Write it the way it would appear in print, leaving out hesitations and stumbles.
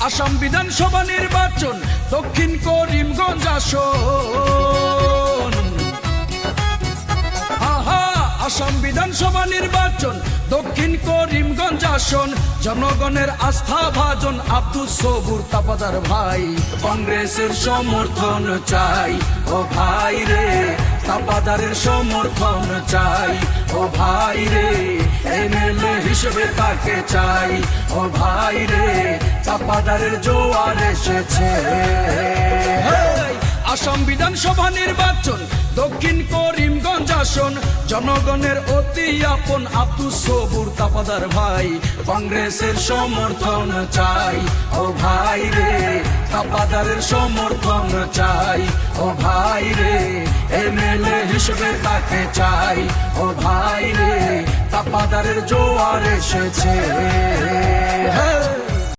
আসাম বিধানসভা নির্বাচন দক্ষিণ করিমগঞ্জ আসন। আসাম বিধানসভা নির্বাচন দক্ষিণ করিমগঞ্জ আসন। জনগণের আস্থা ভাজন আব্দুস সবুর তাপাদার ভাই, কংগ্রেসের সমর্থন চাই ও ভাই রে, তাপাদারের সমর্থন চাই ও ভাই রে, এমএলএ হিসেবে তাকে চাই ও ভাই রে, তাপাদারের জোয়ার এসেছে। আসাম বিধানসভা নির্বাচন দক্ষিণ করিমগঞ্জ আসন। জনগণের অতি আপন আব্দুস সবুর তাপাদার ভাই, কংগ্রেসের সমর্থন চাই ও ভাই রে, তাপাদারের সমর্থন চাই ও ভাই রে, এমএলএ হিসেবে তাকে চাই ও ভাই রে, তাপাদারের জোয়ার এসেছে।